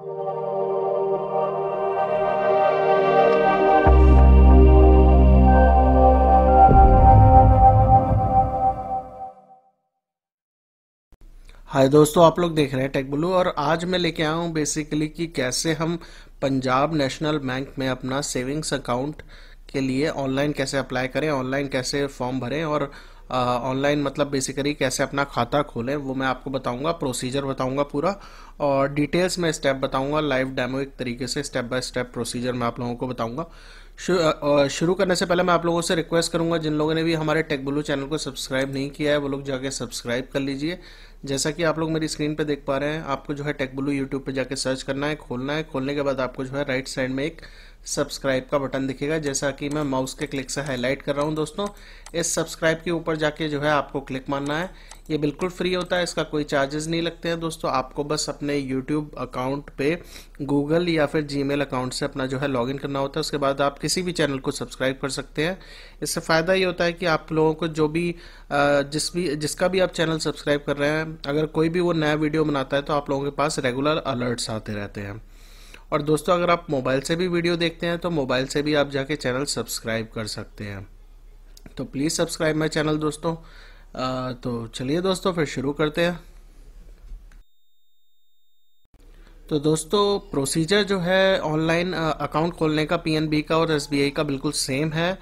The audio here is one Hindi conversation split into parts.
हाय दोस्तों, आप लोग देख रहे हैं टेक ब्लू और आज मैं लेके आया हूँ बेसिकली कि कैसे हम पंजाब नेशनल बैंक में अपना सेविंग्स अकाउंट के लिए ऑनलाइन कैसे अप्लाई करें, ऑनलाइन कैसे फॉर्म भरें और ऑनलाइन मतलब बेसिकली कैसे अपना खाता खोलें, वो मैं आपको बताऊंगा। प्रोसीजर बताऊंगा पूरा और डिटेल्स में स्टेप बताऊंगा। लाइव डेमो एक तरीके से स्टेप बाय स्टेप प्रोसीजर मैं आप लोगों को बताऊंगा। शुरू करने से पहले मैं आप लोगों से रिक्वेस्ट करूंगा, जिन लोगों ने भी हमारे टेक ब्लू चैनल को सब्सक्राइब नहीं किया है वो लोग जाके सब्सक्राइब कर लीजिए। जैसा कि आप लोग मेरी स्क्रीन पे देख पा रहे हैं, आपको जो है टेक ब्लू यूट्यूब पे जाके सर्च करना है, खोलना है। खोलने के बाद आपको जो है राइट साइड में एक सब्सक्राइब का बटन दिखेगा, जैसा कि मैं माउस के क्लिक से हाईलाइट कर रहा हूं। दोस्तों, इस सब्सक्राइब के ऊपर जाके जो है आपको क्लिक मारना है। ये बिल्कुल फ्री होता है, इसका कोई चार्जेस नहीं लगते हैं। दोस्तों, आपको बस अपने यूट्यूब अकाउंट पे गूगल या फिर जीमेल अकाउंट से अपना जो है लॉगिन करना होता है। उसके बाद आप किसी भी चैनल को सब्सक्राइब कर सकते हैं। इससे फ़ायदा ये होता है कि आप लोगों को जो भी जिसका भी आप चैनल सब्सक्राइब कर रहे हैं, अगर कोई भी वो नया वीडियो बनाता है तो आप लोगों के पास रेगुलर अलर्ट्स आते रहते हैं। और दोस्तों, अगर आप मोबाइल से भी वीडियो देखते हैं तो मोबाइल से भी आप जाके चैनल सब्सक्राइब कर सकते हैं। तो प्लीज़ सब्सक्राइब माई चैनल दोस्तों। तो चलिए दोस्तों, फिर शुरू करते हैं। तो दोस्तों, प्रोसीजर जो है ऑनलाइन अकाउंट खोलने का पीएनबी का और एसबीआई का बिल्कुल सेम है।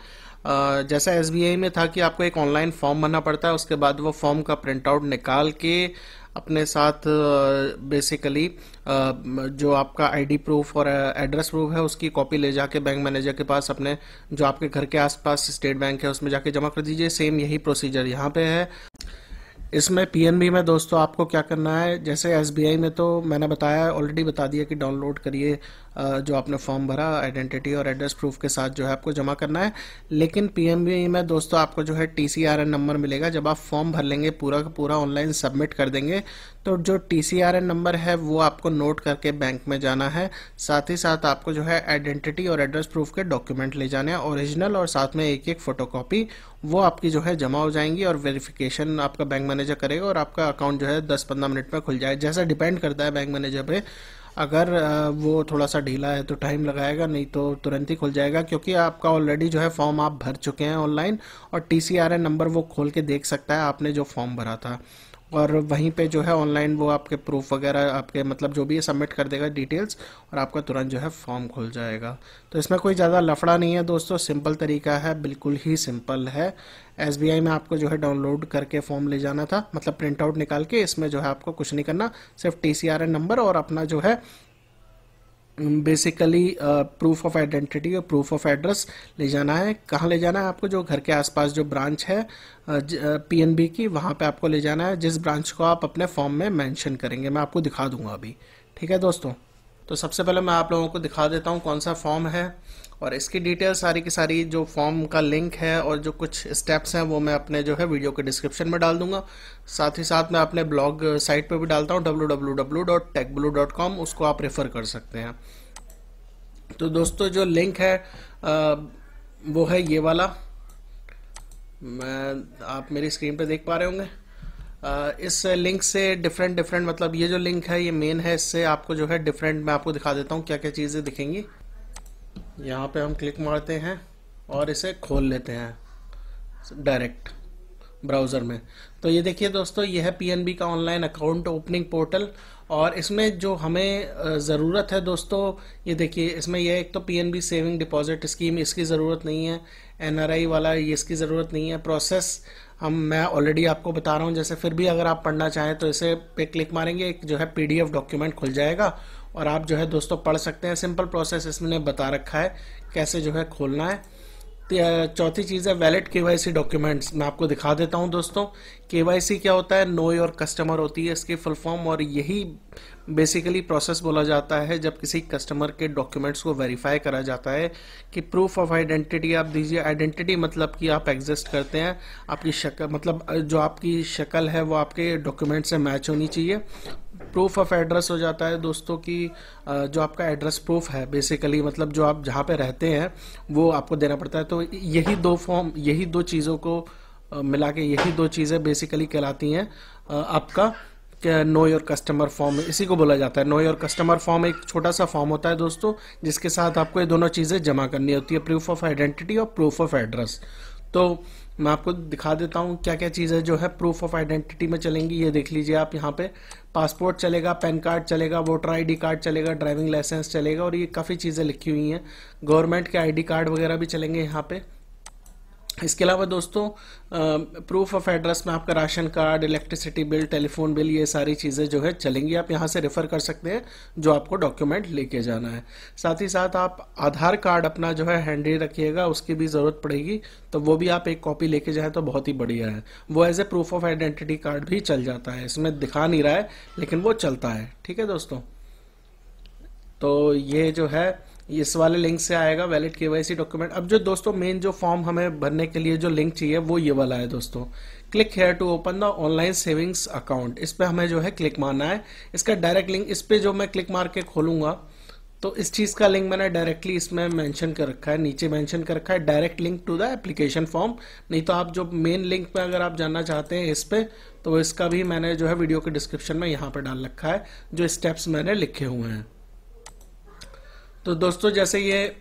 जैसा एसबीआई में था कि आपको एक ऑनलाइन फॉर्म भरना पड़ता है, उसके बाद वो फॉर्म का प्रिंट आउट निकाल के अपने साथ बेसिकली जो आपका आईडी प्रूफ और एड्रेस प्रूफ है उसकी कॉपी ले जाके बैंक मैनेजर के पास, अपने जो आपके घर के आसपास स्टेट बैंक है उसमें जाके जमा कर दीजिए। सेम यही प्रोसीजर यहाँ पे है। इसमें पीएनबी में दोस्तों आपको क्या करना है, जैसे एसबीआई में तो मैंने बताया, ऑलरेडी बता दिया कि डाउनलोड करिए जो आपने फॉर्म भरा, आइडेंटिटी और एड्रेस प्रूफ के साथ जो है आपको जमा करना है। लेकिन पीएनबी में दोस्तों आपको जो है टीसीआरएन नंबर मिलेगा। जब आप फॉर्म भर लेंगे, पूरा का पूरा ऑनलाइन सबमिट कर देंगे, तो जो टीसीआरएन नंबर है वो आपको नोट करके बैंक में जाना है। साथ ही साथ आपको जो है आइडेंटिटी और एड्रेस प्रूफ के डॉक्यूमेंट ले जाने हैं, ओरिजिनल और साथ में एक एक फोटोकॉपी। वो आपकी जो है जमा हो जाएंगी और वेरिफिकेशन आपका बैंक मैनेजर करेगा और आपका अकाउंट जो है 10-15 मिनट में खुल जाएगा। जैसा डिपेंड करता है बैंक मैनेजर पे, अगर वो थोड़ा सा ढीला है तो टाइम लगाएगा, नहीं तो तुरंत ही खुल जाएगा, क्योंकि आपका ऑलरेडी जो है फॉर्म आप भर चुके हैं ऑनलाइन और टीसीआरएन नंबर वो खोल के देख सकता है आपने जो फॉर्म भरा था। और वहीं पे जो है ऑनलाइन वो आपके प्रूफ वगैरह, आपके मतलब जो भी है सबमिट कर देगा डिटेल्स, और आपका तुरंत जो है फॉर्म खुल जाएगा। तो इसमें कोई ज़्यादा लफड़ा नहीं है दोस्तों, सिंपल तरीका है, बिल्कुल ही सिंपल है। एसबीआई में आपको जो है डाउनलोड करके फॉर्म ले जाना था, मतलब प्रिंट आउट निकाल के। इसमें जो है आपको कुछ नहीं करना, सिर्फ टीसीआरएन नंबर और अपना जो है बेसिकली प्रूफ ऑफ आइडेंटिटी और प्रूफ ऑफ एड्रेस ले जाना है। कहाँ ले जाना है आपको? जो घर के आसपास जो ब्रांच है पीएनबी की, वहाँ पे आपको ले जाना है, जिस ब्रांच को आप अपने फॉर्म में मेंशन करेंगे। मैं आपको दिखा दूंगा अभी, ठीक है दोस्तों। तो सबसे पहले मैं आप लोगों को दिखा देता हूँ कौन सा फॉर्म है, और इसकी डिटेल सारी की सारी, जो फॉर्म का लिंक है और जो कुछ स्टेप्स हैं वो मैं अपने जो है वीडियो के डिस्क्रिप्शन में डाल दूंगा। साथ ही साथ मैं अपने ब्लॉग साइट पे भी डालता हूँ www.techblue.com, उसको आप रेफर कर सकते हैं। तो दोस्तों, जो लिंक है वो है ये वाला, आप मेरी स्क्रीन पे देख पा रहे होंगे। इस लिंक से डिफरेंट मतलब ये जो लिंक है ये मेन है, इससे आपको जो है डिफरेंट, मैं आपको दिखा देता हूँ क्या क्या चीज़ें दिखेंगी। यहाँ पे हम क्लिक मारते हैं और इसे खोल लेते हैं डायरेक्ट ब्राउज़र में। तो ये देखिए दोस्तों, ये है पीएनबी का ऑनलाइन अकाउंट ओपनिंग पोर्टल। और इसमें जो हमें ज़रूरत है दोस्तों, ये देखिए, इसमें यह एक तो पीएनबी सेविंग डिपॉजिट स्कीम, इसकी ज़रूरत नहीं है। एनआरआई वाला, ये इसकी ज़रूरत नहीं है। प्रोसेस मैं ऑलरेडी आपको बता रहा हूँ। जैसे फिर भी अगर आप पढ़ना चाहें तो इसे पे क्लिक मारेंगे, एक जो है पीडीएफ डॉक्यूमेंट खुल जाएगा और आप जो है दोस्तों पढ़ सकते हैं। सिंपल प्रोसेस इसमें बता रखा है कैसे जो है खोलना है। चौथी चीज़ है वैलिड केवाईसी डॉक्यूमेंट्स। मैं आपको दिखा देता हूं दोस्तों, केवाईसी क्या होता है, नो योर कस्टमर होती है इसकी फुल फॉर्म, और यही बेसिकली प्रोसेस बोला जाता है जब किसी कस्टमर के डॉक्यूमेंट्स को वेरीफाई करा जाता है कि प्रूफ ऑफ आइडेंटिटी आप दीजिए। आइडेंटिटी मतलब कि आप एग्जिस्ट करते हैं, आपकी शक्ल, मतलब जो आपकी शक्ल है वो आपके डॉक्यूमेंट से मैच होनी चाहिए। प्रूफ ऑफ एड्रेस हो जाता है दोस्तों कि जो आपका एड्रेस प्रूफ है, बेसिकली मतलब जो आप जहाँ पे रहते हैं वो आपको देना पड़ता है। तो यही दो फॉर्म, यही दो चीज़ों को मिला के, यही दो चीज़ें बेसिकली कहलाती हैं आपका नो योर कस्टमर फॉर्म, इसी को बोला जाता है। नो योर कस्टमर फॉर्म एक छोटा सा फॉर्म होता है दोस्तों, जिसके साथ आपको ये दोनों चीज़ें जमा करनी होती है, प्रूफ ऑफ आइडेंटिटी और प्रूफ ऑफ एड्रेस। तो मैं आपको दिखा देता हूँ क्या क्या चीज़ें जो है प्रूफ ऑफ आइडेंटिटी में चलेंगी। ये देख लीजिए आप, यहाँ पे पासपोर्ट चलेगा, पैन कार्ड चलेगा, वोटर आईडी कार्ड चलेगा, ड्राइविंग लाइसेंस चलेगा, और ये काफ़ी चीज़ें लिखी हुई हैं। गवर्नमेंट के आईडी कार्ड वगैरह भी चलेंगे यहाँ पे। इसके अलावा दोस्तों प्रूफ ऑफ एड्रेस में आपका ration card, electricity bill, telephone bill, ये सारी चीज़ें जो है चलेंगी। आप यहाँ से रेफ़र कर सकते हैं जो आपको डॉक्यूमेंट लेके जाना है। साथ ही साथ आप आधार कार्ड अपना जो है हैंडी रखिएगा, उसकी भी ज़रूरत पड़ेगी, तो वो भी आप एक कॉपी लेके जाएँ तो बहुत ही बढ़िया है। वो as a proof of identity card भी चल जाता है, इसमें दिखा नहीं रहा है लेकिन वो चलता है। ठीक है दोस्तों, तो ये जो है इस वाले लिंक से आएगा वैलिड केवाईसी डॉक्यूमेंट। अब जो दोस्तों मेन जो फॉर्म हमें भरने के लिए जो लिंक चाहिए वो ये वाला है दोस्तों, click here to open the online savings account. इस पे हमें जो है क्लिक मारना है। इसका डायरेक्ट लिंक, इस पे जो मैं क्लिक मार के खोलूंगा तो इस चीज़ का लिंक मैंने डायरेक्टली इसमें मेंशन कर रखा है, नीचे मेंशन कर रखा है direct link to the application form. नहीं तो आप जो मेन लिंक पे अगर आप जानना चाहते हैं इस पे, तो इसका भी मैंने जो है वीडियो के डिस्क्रिप्शन में यहाँ पर डाल रखा है, जो स्टेप्स मैंने लिखे हुए हैं। तो दोस्तों जैसे ये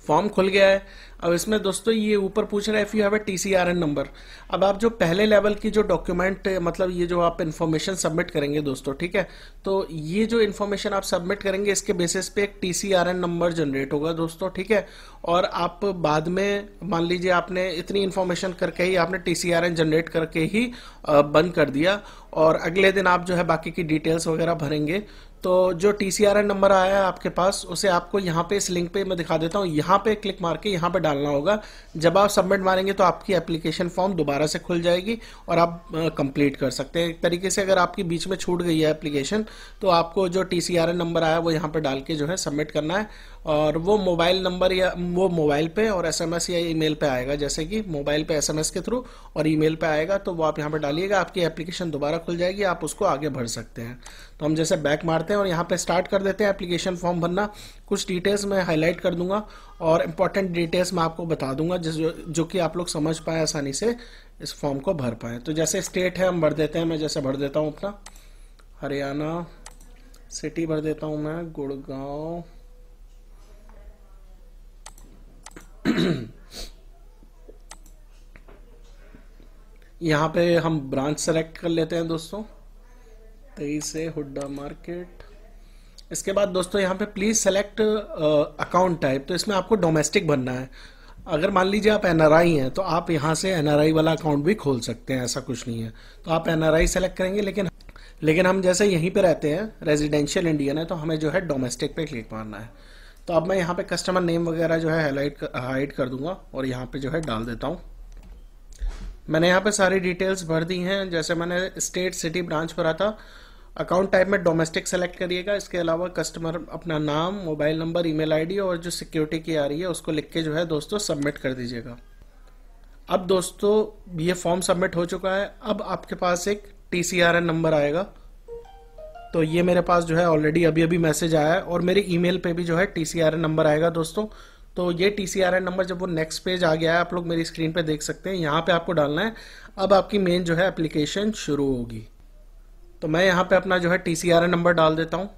फॉर्म खुल गया है, अब इसमें दोस्तों ये ऊपर पूछ रहा है if you have a TCRN number. अब आप जो पहले लेवल की जो डॉक्यूमेंट, मतलब ये जो आप इन्फॉर्मेशन सबमिट करेंगे दोस्तों, ठीक है, तो ये जो इन्फॉर्मेशन आप सबमिट करेंगे इसके बेसिस पे एक TCRN नंबर जनरेट होगा दोस्तों, ठीक है। और आप बाद में मान लीजिए आपने इतनी इन्फॉर्मेशन करके ही आपने TCRN जनरेट करके ही बंद कर दिया, और अगले दिन आप जो है बाकी की डिटेल्स वगैरह भरेंगे, तो जो TCRN नंबर आया है आपके पास उसे आपको यहाँ पे इस लिंक पे मैं दिखा देता हूँ, यहाँ पे क्लिक मार के यहाँ पे डालना होगा। जब आप सबमिट मारेंगे तो आपकी एप्लीकेशन फॉर्म दोबारा से खुल जाएगी और आप कंप्लीट कर सकते हैं। एक तरीके से अगर आपकी बीच में छूट गई है एप्लीकेशन, तो आपको जो TCRN नंबर आया वो यहाँ पे डाल के जो है सबमिट करना है, और वो मोबाइल नंबर या वो मोबाइल पे और SMS या ईमेल पे आएगा। जैसे कि मोबाइल पे SMS के थ्रू और ईमेल पे आएगा, तो वो आप यहाँ पे डालिएगा, आपकी एप्लीकेशन दोबारा खुल जाएगी, आप उसको आगे भर सकते हैं। तो हम जैसे बैक मारते हैं और यहाँ पे स्टार्ट कर देते हैं एप्लीकेशन फॉर्म भरना। कुछ डिटेल्स मैं हाईलाइट कर दूंगा और इम्पॉर्टेंट डिटेल्स मैं आपको बता दूंगा जो कि आप लोग समझ पाए, आसानी से इस फॉर्म को भर पाए। तो जैसे स्टेट है हम भर देते हैं, मैं जैसे भर देता हूँ अपना हरियाणा, सिटी भर देता हूँ मैं गुड़गांव, यहाँ पे हम ब्रांच सेलेक्ट कर लेते हैं दोस्तों, 23 से हुड्डा मार्केट। इसके बाद दोस्तों यहाँ पे प्लीज सेलेक्ट अकाउंट टाइप, तो इसमें आपको डोमेस्टिक भरना है। अगर मान लीजिए आप NRI हैं तो आप यहाँ से NRI वाला अकाउंट भी खोल सकते हैं, ऐसा कुछ नहीं है। तो आप NRI सेलेक्ट करेंगे, लेकिन हम जैसे यहीं पे रहते हैं, रेजिडेंशियल इंडियन है, तो हमें जो है डोमेस्टिक पे क्लिक मारना है। तो अब मैं यहाँ पे कस्टमर नेम वगैरह जो है हाइड कर दूंगा और यहाँ पे जो है डाल देता हूँ। मैंने यहाँ पे सारी डिटेल्स भर दी हैं, जैसे मैंने स्टेट, सिटी, ब्रांच भरा था। अकाउंट टाइप में डोमेस्टिक सेलेक्ट करिएगा। इसके अलावा कस्टमर अपना नाम, मोबाइल नंबर, ईमेल आईडी और जो सिक्योरिटी की आ रही है उसको लिख के जो है दोस्तों सबमिट कर दीजिएगा। अब दोस्तों ये फॉर्म सबमिट हो चुका है। अब आपके पास एक TCRN नंबर आएगा, तो ये मेरे पास जो है ऑलरेडी अभी मैसेज आया है, और मेरे ईमेल पे भी जो है TCRN नंबर आएगा दोस्तों। तो ये TCRN नंबर जब वो नेक्स्ट पेज आ गया है, आप लोग मेरी स्क्रीन पे देख सकते हैं, यहाँ पे आपको डालना है। अब आपकी मेन जो है एप्लीकेशन शुरू होगी। तो मैं यहाँ पे अपना जो है TCRN नंबर डाल देता हूँ।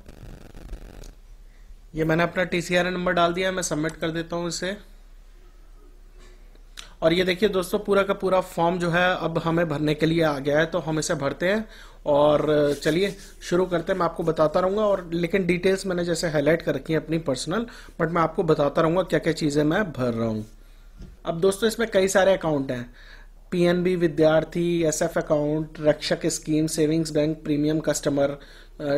ये मैंने अपना TCRN नंबर डाल दिया है, मैं सबमिट कर देता हूँ इसे। और ये देखिए दोस्तों पूरा का पूरा फॉर्म जो है अब हमें भरने के लिए आ गया है, तो हम इसे भरते हैं और चलिए शुरू करते हैं। मैं आपको बताता रहूँगा, और लेकिन डिटेल्स मैंने जैसे हाईलाइट कर रखी है अपनी पर्सनल, बट मैं आपको बताता रहूँगा क्या क्या चीज़ें मैं भर रहा हूँ। अब दोस्तों इसमें कई सारे अकाउंट हैं, PNB विद्यार्थी, SF अकाउंट, रक्षक scheme, savings bank, premium customer,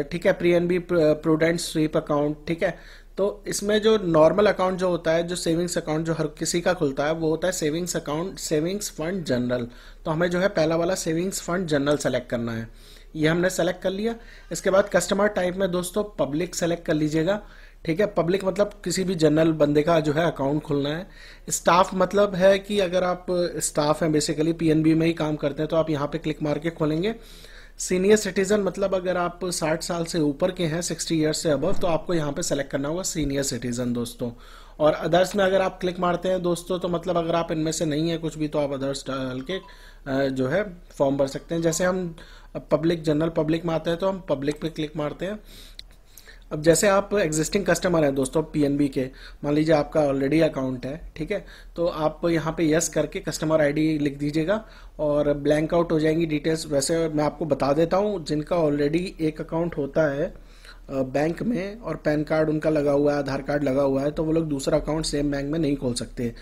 ठीक है, PNB प्रूडेंट स्वीप अकाउंट, ठीक है। तो इसमें जो नॉर्मल अकाउंट जो होता है, जो सेविंग्स अकाउंट जो हर किसी का खुलता है, वो होता है savings account, savings fund general. तो हमें जो है पहला वाला सेविंग्स फंड जनरल सेलेक्ट करना है, ये हमने सेलेक्ट कर लिया। इसके बाद कस्टमर टाइप में दोस्तों पब्लिक सेलेक्ट कर लीजिएगा, ठीक है। पब्लिक मतलब किसी भी जनरल बंदे का जो है अकाउंट खुलना है। स्टाफ मतलब है कि अगर आप स्टाफ हैं, बेसिकली PNB में ही काम करते हैं, तो आप यहाँ पे क्लिक मार के खोलेंगे। सीनियर सिटीजन मतलब अगर आप 60 साल से ऊपर के हैं, 60 ईयर्स से अबव, तो आपको यहाँ पे सेलेक्ट करना होगा सीनियर सिटीजन दोस्तों। और अदर्स में अगर आप क्लिक मारते हैं दोस्तों, तो मतलब अगर आप इनमें से नहीं है कुछ भी, तो आप अदर्स डाल के जो है फॉर्म भर सकते हैं। जैसे हम पब्लिक जनरल पब्लिक में आते हैं तो हम पब्लिक पे क्लिक मारते हैं। अब जैसे आप एग्जिस्टिंग कस्टमर हैं दोस्तों पीएनबी के, मान लीजिए आपका ऑलरेडी अकाउंट है, ठीक है, तो आप यहाँ पे यस करके कस्टमर आईडी लिख दीजिएगा और ब्लैंक आउट हो जाएंगी डिटेल्स। वैसे मैं आपको बता देता हूँ, जिनका ऑलरेडी एक अकाउंट होता है बैंक में और पैन कार्ड उनका लगा हुआ है, आधार कार्ड लगा हुआ है, तो वो लोग दूसरा अकाउंट सेम बैंक में नहीं खोल सकते।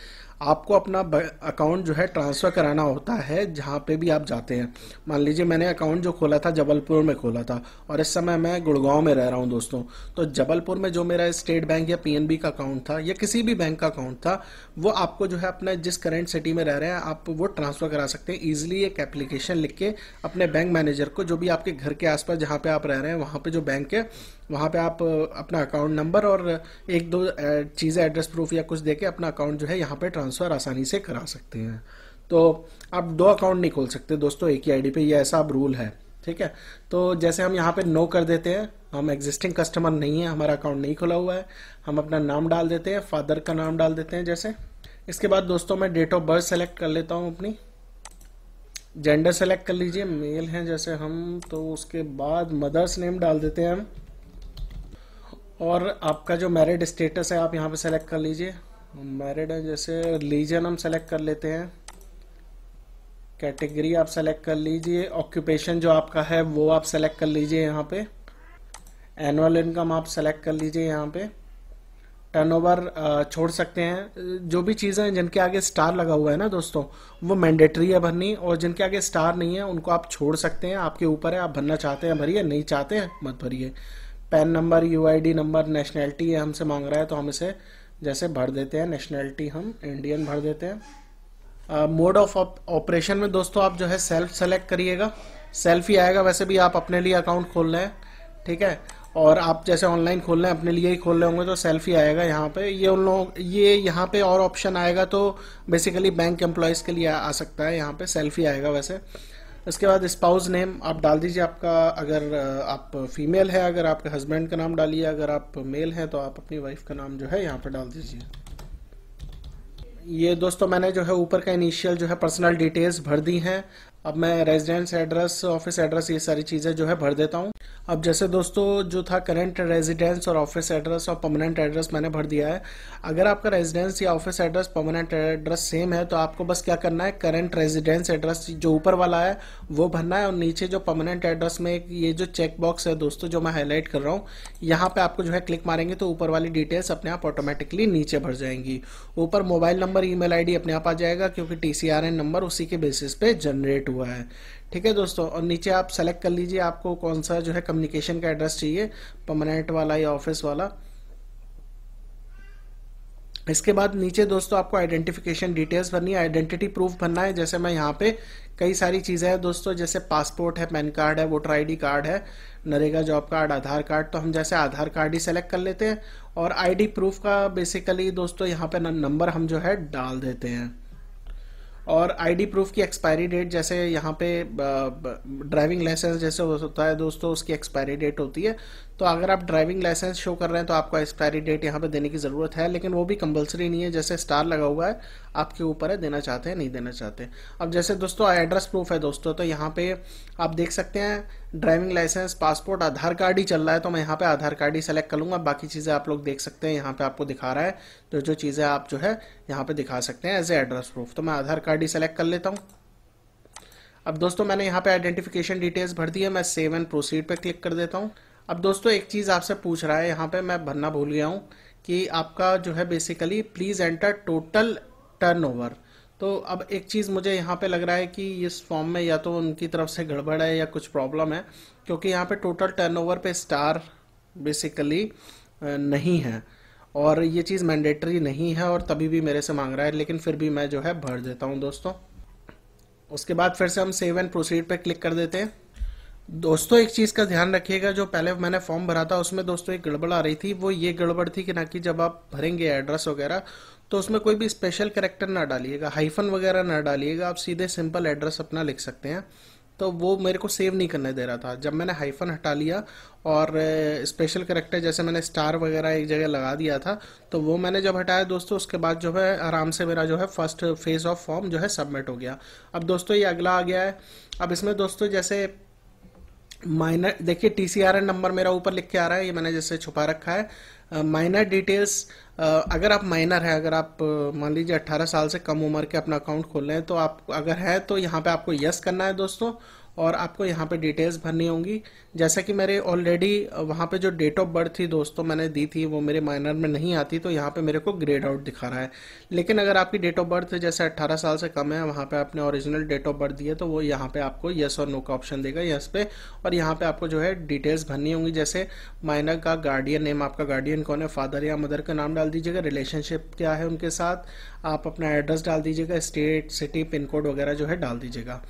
आपको अपना अकाउंट जो है ट्रांसफ़र कराना होता है जहाँ पे भी आप जाते हैं। मान लीजिए मैंने अकाउंट जो खोला था जबलपुर में खोला था और इस समय मैं गुड़गांव में रह रहा हूँ दोस्तों। तो जबलपुर में जो मेरा स्टेट बैंक या पीएनबी का अकाउंट था या किसी भी बैंक का अकाउंट था, वो आपको जो है अपना जिस करंट सिटी में रह रहे हैं आप वो ट्रांसफ़र करा सकते हैं ईजिली। एक एप्लीकेशन लिख के अपने बैंक मैनेजर को, जो भी आपके घर के आसपास जहाँ पे आप रह रहे हैं वहाँ पे जो बैंक है वहाँ पे आप अपना अकाउंट नंबर और एक दो चीज़ें एड्रेस प्रूफ या कुछ देके अपना अकाउंट जो है यहाँ पे ट्रांसफ़र आसानी से करा सकते हैं। तो आप दो अकाउंट नहीं खोल सकते दोस्तों एक ही आईडी पे, ये ऐसा अब रूल है, ठीक है। तो जैसे हम यहाँ पे नो कर देते हैं, हम एग्जिस्टिंग कस्टमर नहीं है, हमारा अकाउंट नहीं खुला हुआ है, हम अपना नाम डाल देते हैं, फादर का नाम डाल देते हैं जैसे। इसके बाद दोस्तों मैं डेट ऑफ बर्थ सेलेक्ट कर लेता हूँ, अपनी जेंडर सेलेक्ट कर लीजिए, मेल हैं जैसे हम, तो उसके बाद मदर्स नेम डाल देते हैं हम। और आपका जो मैरिड स्टेटस है आप यहाँ पे सेलेक्ट कर लीजिए, मैरिड है जैसे। रिलीजन हम सेलेक्ट कर लेते हैं, कैटेगरी आप सेलेक्ट कर लीजिए, ऑक्यूपेशन जो आपका है वो आप सेलेक्ट कर लीजिए यहाँ पे, एनुअल इनकम आप सेलेक्ट कर लीजिए यहाँ पे, टर्नओवर छोड़ सकते हैं। जो भी चीज़ें जिनके आगे स्टार लगा हुआ है ना दोस्तों वो मैंडेटरी है भरनी, और जिनके आगे स्टार नहीं है उनको आप छोड़ सकते हैं, आपके ऊपर है, आप भरना चाहते हैं भरिए, नहीं चाहते हैं मत भरिए। Pan number, UID number, nationality है हमसे मांग रहा है तो हम इसे जैसे भर देते हैं, नेशनैलिटी हम इंडियन भर देते हैं। मोड ऑफ ऑपरेशन में दोस्तों आप जो है सेल्फ सेलेक्ट करिएगा, सेल्फ ही आएगा, वैसे भी आप अपने लिए अकाउंट खोल रहे हैं, ठीक है, और आप जैसे ऑनलाइन खोल रहे हैं अपने लिए ही खोल रहे होंगे तो सेल्फ ही आएगा यहाँ पे। ये उन लोग ये यहाँ पे और ऑप्शन आएगा तो बेसिकली बैंक एम्प्लॉयज़ के लिए आ सकता है, यहाँ पे सेल्फ ही आएगा वैसे। इसके बाद स्पाउस नेम आप डाल दीजिए आपका, अगर आप फीमेल है, अगर आपके हस्बैंड का नाम डालिए, अगर आप मेल हैं तो आप अपनी वाइफ का नाम जो है यहाँ पर डाल दीजिए। ये दोस्तों मैंने जो है ऊपर का इनिशियल जो है पर्सनल डिटेल्स भर दी हैं। अब मैं रेजिडेंस एड्रेस, ऑफिस एड्रेस, ये सारी चीज़ें जो है भर देता हूँ। अब जैसे दोस्तों जो था करंट रेजिडेंस और ऑफिस एड्रेस और परमानेंट एड्रेस मैंने भर दिया है। अगर आपका रेजिडेंस या office address permanent address same है तो आपको बस क्या करना है, करंट रेजिडेंस एड्रेस जो ऊपर वाला है वो भरना है, और नीचे जो परमानेंट एड्रेस में ये जो चेक बॉक्स है दोस्तों जो मैं हाईलाइट कर रहा हूँ, यहाँ पे आपको जो है क्लिक मारेंगे तो ऊपर वाली डिटेल्स अपने आप ऑटोमेटिकली नीचे भर जाएंगी। ऊपर मोबाइल नंबर, ईमेल आईडी अपने आप आ जाएगा क्योंकि TCRN नंबर उसी के बेसिस पे जनरेट हुआ है, ठीक है दोस्तों। और नीचे आप सेलेक्ट कर लीजिए आपको कौन सा जो है कम्युनिकेशन का एड्रेस चाहिए, परमानेंट वाला या ऑफिस वाला। इसके बाद नीचे दोस्तों आपको आइडेंटिफिकेशन डिटेल्स भरनी है, आइडेंटिटी प्रूफ भरना है। जैसे मैं यहाँ पे कई सारी चीज़ें हैं दोस्तों, जैसे पासपोर्ट है, पैन कार्ड है, वोटर ID कार्ड है, नरेगा जॉब कार्ड, आधार कार्ड, तो हम जैसे आधार कार्ड ही सेलेक्ट कर लेते हैं। और ID प्रूफ का बेसिकली दोस्तों यहाँ पे नंबर हम जो है डाल देते हैं। और ID प्रूफ की एक्सपायरी डेट, जैसे यहाँ पे ड्राइविंग लाइसेंस जैसे होता है दोस्तों उसकी एक्सपायरी डेट होती है, तो अगर आप ड्राइविंग लाइसेंस शो कर रहे हैं तो आपको एक्सपायरी डेट यहाँ पे देने की ज़रूरत है, लेकिन वो भी कंपलसरी नहीं है, जैसे स्टार लगा हुआ है आपके ऊपर है, देना चाहते हैं नहीं देना चाहते। अब जैसे दोस्तों एड्रेस प्रूफ है दोस्तों, तो यहाँ पे आप देख सकते हैं ड्राइविंग लाइसेंस, पासपोर्ट, आधार कार्ड ही चल रहा है तो मैं यहाँ पे आधार कार्ड ही सेलेक्ट कर लूँगा। बाकी चीज़ें आप लोग देख सकते हैं, यहाँ पे आपको दिखा रहा है तो जो चीज़ें आप जो है यहाँ पे दिखा सकते हैं एज ए एड्रेस प्रूफ, तो मैं आधार कार्ड ही सेलेक्ट कर लेता हूँ। अब दोस्तों मैंने यहाँ पे आइडेंटिफिकेशन डिटेल्स भर दी है, मैं सेव एंड प्रोसीड पे क्लिक कर देता हूँ। अब दोस्तों एक चीज़ आपसे पूछ रहा है यहाँ पे, मैं भरना भूल गया हूँ कि आपका जो है basically please enter total turnover. तो अब एक चीज़ मुझे यहाँ पे लग रहा है कि इस फॉर्म में या तो उनकी तरफ से गड़बड़ है या कुछ प्रॉब्लम है, क्योंकि यहाँ पे टोटल टर्नओवर पे स्टार बेसिकली नहीं है और ये चीज़ मैंडेटरी नहीं है और तभी भी मेरे से मांग रहा है, लेकिन फिर भी मैं जो है भर देता हूँ दोस्तों। उसके बाद फिर से हम सेव एंड प्रोसीड पे क्लिक कर देते हैं। दोस्तों एक चीज़ का ध्यान रखिएगा, जो पहले मैंने फॉर्म भरा था उसमें दोस्तों एक गड़बड़ आ रही थी, वो ये गड़बड़ थी कि ना कि जब आप भरेंगे एड्रेस वगैरह तो उसमें कोई भी स्पेशल कैरेक्टर ना डालिएगा, हाइफन वगैरह ना डालिएगा, आप सीधे सिंपल एड्रेस अपना लिख सकते हैं, तो वो मेरे को सेव नहीं करने दे रहा था। जब मैंने हाइफन हटा लिया और स्पेशल करेक्टर जैसे मैंने स्टार वगैरह एक जगह लगा दिया था, तो वो मैंने जब हटाया दोस्तों, उसके बाद जो है आराम से मेरा जो है फर्स्ट फेज ऑफ फॉर्म जो है सबमिट हो गया। अब दोस्तों ये अगला आ गया है। अब इसमें दोस्तों जैसे माइनर देखिए, टीसीआरएन नंबर मेरा ऊपर लिख के आ रहा है, ये मैंने जैसे छुपा रखा है। माइनर डिटेल्स, अगर आप माइनर है, अगर आप मान लीजिए 18 साल से कम उम्र के अपना अकाउंट खोल रहे हैं, तो आप अगर है तो यहाँ पे आपको यस करना है दोस्तों, और आपको यहाँ पे डिटेल्स भरनी होंगी। जैसा कि मेरे ऑलरेडी वहाँ पे जो डेट ऑफ बर्थ थी दोस्तों मैंने दी थी, वो मेरे माइनर में नहीं आती, तो यहाँ पे मेरे को ग्रेड आउट दिखा रहा है। लेकिन अगर आपकी डेट ऑफ बर्थ जैसे 18 साल से कम है, वहाँ पे आपने ओरिजिनल डेट ऑफ बर्थ दी है, तो वो यहाँ पे आपको यस और नो का ऑप्शन देगा, यस पे। और यहाँ पे आपको जो है डिटेल्स भरनी होंगी, जैसे माइनर का गार्डियन नेम, आपका गार्डियन कौन है, फादर या मदर का नाम डाल दीजिएगा, रिलेशनशिप क्या है उनके साथ, आप अपना एड्रेस डाल दीजिएगा, स्टेट, सिटी, पिन कोड वगैरह जो है डाल दीजिएगा।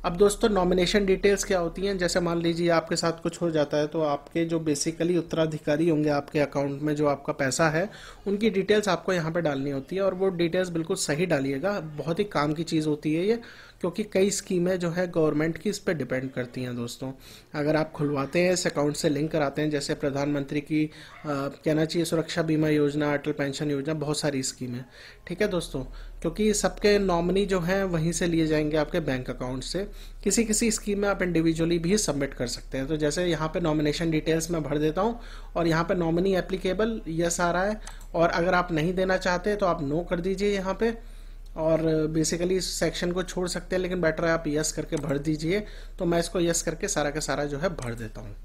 अब दोस्तों नॉमिनेशन डिटेल्स क्या होती हैं, जैसे मान लीजिए आपके साथ कुछ हो जाता है, तो आपके जो बेसिकली उत्तराधिकारी होंगे आपके अकाउंट में, जो आपका पैसा है, उनकी डिटेल्स आपको यहाँ पे डालनी होती है, और वो डिटेल्स बिल्कुल सही डालिएगा। बहुत ही काम की चीज़ होती है ये, क्योंकि कई स्कीमें जो है गवर्नमेंट की इस पर डिपेंड करती हैं दोस्तों। अगर आप खुलवाते हैं, इस अकाउंट से लिंक कराते हैं, जैसे प्रधानमंत्री की कहना चाहिए सुरक्षा बीमा योजना, अटल पेंशन योजना, बहुत सारी स्कीमें, ठीक है दोस्तों, क्योंकि सबके नॉमिनी जो हैं वहीं से लिए जाएंगे आपके बैंक अकाउंट से। किसी किसी स्कीम में आप इंडिविजुअली भी सबमिट कर सकते हैं। तो जैसे यहाँ पे नॉमिनेशन डिटेल्स मैं भर देता हूँ, और यहाँ पे नॉमिनी एप्लीकेबल यस आ रहा है, और अगर आप नहीं देना चाहते तो आप नो कर दीजिए यहाँ पे, और बेसिकली इस सेक्शन को छोड़ सकते हैं, लेकिन बेटर है आप यस करके भर दीजिए। तो मैं इसको यस करके सारा का सारा जो है भर देता हूँ।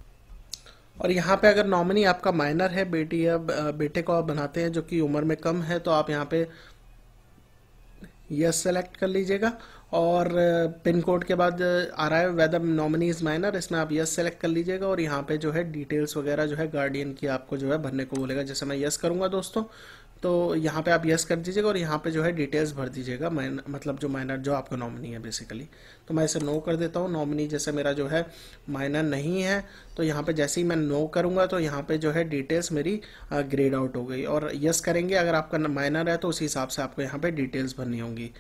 और यहाँ पे अगर नॉमिनी आपका माइनर है, बेटी या बेटे को आप बनाते हैं जो कि उम्र में कम है, तो आप यहाँ पे यस सेलेक्ट कर लीजिएगा। और पिन कोड के बाद आ रहा है वेदर नॉमिनी इज माइनर, इसमें आप यस सेलेक्ट कर लीजिएगा, और यहाँ पे जो है डिटेल्स वगैरह जो है गार्डियन की आपको जो है भरने को बोलेगा। जैसे मैं यस करूँगा दोस्तों, तो यहाँ पे आप यस कर दीजिएगा, और यहाँ पे जो है डिटेल्स भर दीजिएगा, मतलब जो माइनर जो आपका नॉमिनी है बेसिकली। तो मैं इसे नो कर देता हूँ। नॉमिनी जैसे मेरा जो है माइनर नहीं है, तो यहाँ पे जैसे ही मैं नो करूँगा, तो यहाँ पे जो है डिटेल्स मेरी ग्रेड आउट हो गई। और यस करेंगे अगर आपका माइनर है, तो उसी हिसाब से आपको यहाँ पे डिटेल्स भरनी होंगी,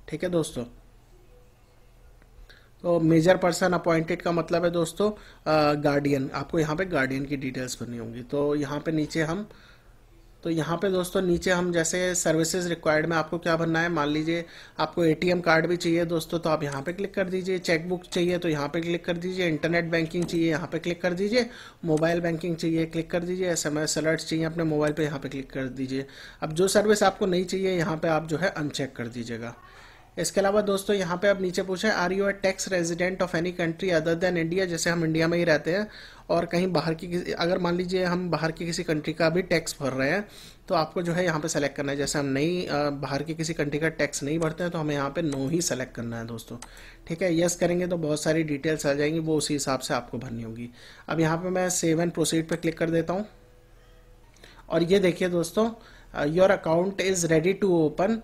ठीक है दोस्तों। तो मेजर पर्सन अपॉइंटेड का मतलब है दोस्तों गार्डियन, आपको यहाँ पे गार्डियन की डिटेल्स भरनी होंगी। तो यहाँ पे नीचे हम तो यहाँ पे दोस्तों नीचे हम जैसे सर्विसेज रिक्वायर्ड में आपको क्या भरना है, मान लीजिए आपको एटीएम कार्ड भी चाहिए दोस्तों, तो आप यहाँ पे क्लिक कर दीजिए। चेकबुक चाहिए तो यहाँ पे क्लिक कर दीजिए। इंटरनेट बैंकिंग चाहिए, यहाँ पे क्लिक कर दीजिए। मोबाइल बैंकिंग चाहिए, क्लिक कर दीजिए। SMS अलर्ट्स चाहिए अपने मोबाइल पे, यहाँ पे क्लिक कर दीजिए। अब जो सर्विस आपको नहीं चाहिए, यहाँ पे आप जो है अनचेक कर दीजिएगा। इसके अलावा दोस्तों यहाँ पे आप नीचे पूछे are you a tax resident of any country other than India, जैसे हम इंडिया में ही रहते हैं और कहीं बाहर की अगर मान लीजिए हम बाहर की किसी कंट्री का भी टैक्स भर रहे हैं, तो आपको जो है यहाँ पे सेलेक्ट करना है। जैसे हम नहीं बाहर की किसी कंट्री का टैक्स नहीं भरते हैं, तो हमें यहाँ पे नो ही सेलेक्ट करना है दोस्तों, ठीक है। यस करेंगे तो बहुत सारी डिटेल्स आ जाएंगी, वो उसी हिसाब से आपको भरनी होगी। अब यहाँ पे मैं सेव एंड प्रोसीड पे क्लिक कर देता हूँ, और ये देखिए दोस्तों, your account is ready to open,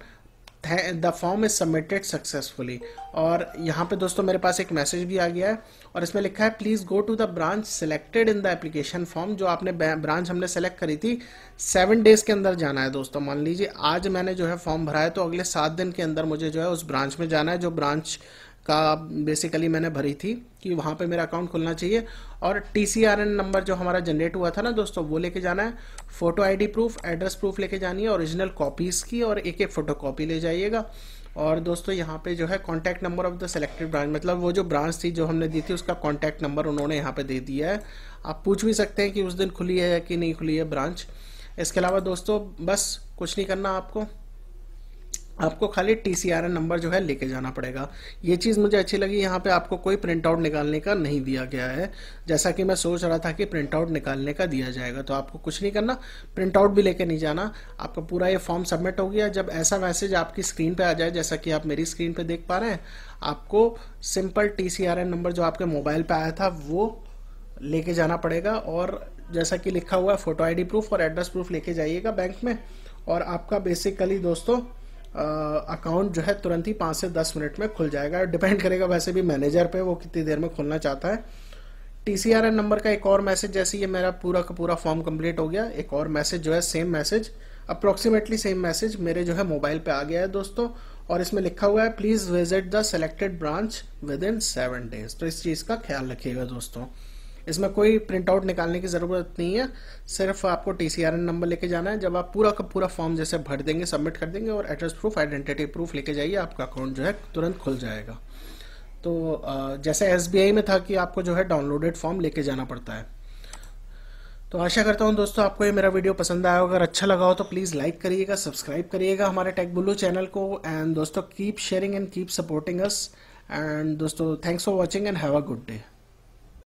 the form is submitted successfully. और यहाँ पे दोस्तों मेरे पास एक मैसेज भी आ गया है, और इसमें लिखा है please go to the branch selected in the application form. जो आपने ब्रांच हमने सेलेक्ट करी थी 7 डेज के अंदर जाना है दोस्तों। मान लीजिए आज मैंने जो है फॉर्म भरा है, तो अगले 7 दिन के अंदर मुझे जो है उस ब्रांच में जाना है, जो ब्रांच का बेसिकली मैंने भरी थी कि वहाँ पे मेरा अकाउंट खुलना चाहिए। और TCRN नंबर जो हमारा जनरेट हुआ था ना दोस्तों, वो लेके जाना है। Photo ID proof, address proof लेके जानी है, ओरिजिनल कॉपीज़ की, और एक फोटो कॉपी ले जाइएगा। और दोस्तों यहाँ पे जो है contact number of the selected branch, मतलब वो जो ब्रांच थी जो हमने दी थी उसका कॉन्टैक्ट नंबर उन्होंने यहाँ पे दे दिया है। आप पूछ भी सकते हैं कि उस दिन खुली है कि नहीं खुली है ब्रांच। इसके अलावा दोस्तों बस कुछ नहीं करना, आपको खाली TCRN नंबर जो है लेके जाना पड़ेगा। ये चीज़ मुझे अच्छी लगी, यहाँ पे आपको कोई प्रिंट आउट निकालने का नहीं दिया गया है, जैसा कि मैं सोच रहा था कि प्रिंट आउट निकालने का दिया जाएगा। तो आपको कुछ नहीं करना, प्रिंट आउट भी लेके नहीं जाना। आपका पूरा ये फॉर्म सबमिट हो गया। जब ऐसा मैसेज आपकी स्क्रीन पे आ जाए, जैसा कि आप मेरी स्क्रीन पे देख पा रहे हैं, आपको सिंपल TCRN नंबर जो आपके मोबाइल पे आया था वो लेके जाना पड़ेगा। और जैसा कि लिखा हुआ है फोटो ID प्रूफ और एड्रेस प्रूफ लेके जाइएगा बैंक में, और आपका बेसिकली दोस्तों अकाउंट जो है तुरंत ही 5 से 10 मिनट में खुल जाएगा। डिपेंड करेगा वैसे भी मैनेजर पे, वो कितनी देर में खुलना चाहता है। TCRN नंबर का एक और मैसेज, जैसे ये मेरा पूरा का पूरा फॉर्म कंप्लीट हो गया, एक और मैसेज जो है same message, approximately same message मेरे जो है मोबाइल पे आ गया है दोस्तों। और इसमें लिखा हुआ है please visit the selected branch with in 7 days। तो इस चीज़ का ख्याल रखिएगा दोस्तों। इसमें कोई प्रिंट आउट निकालने की ज़रूरत नहीं है, सिर्फ आपको TCRN नंबर लेके जाना है। जब आप पूरा का पूरा फॉर्म जैसे भर देंगे, सबमिट कर देंगे, और एड्रेस प्रूफ, आइडेंटिटी प्रूफ लेके जाइए, आपका अकाउंट जो है तुरंत खुल जाएगा। तो जैसे SBI में था कि आपको जो है डाउनलोडेड फॉर्म लेके जाना पड़ता है। तो आशा करता हूँ दोस्तों आपको ये मेरा वीडियो पसंद आया होगा। अगर अच्छा लगा हो तो प्लीज़ लाइक करिएगा, सब्सक्राइब करिएगा हमारे टेक बुल्लू चैनल को। एंड दोस्तों keep sharing and keep supporting us. And दोस्तों thanks for watching and have a good day.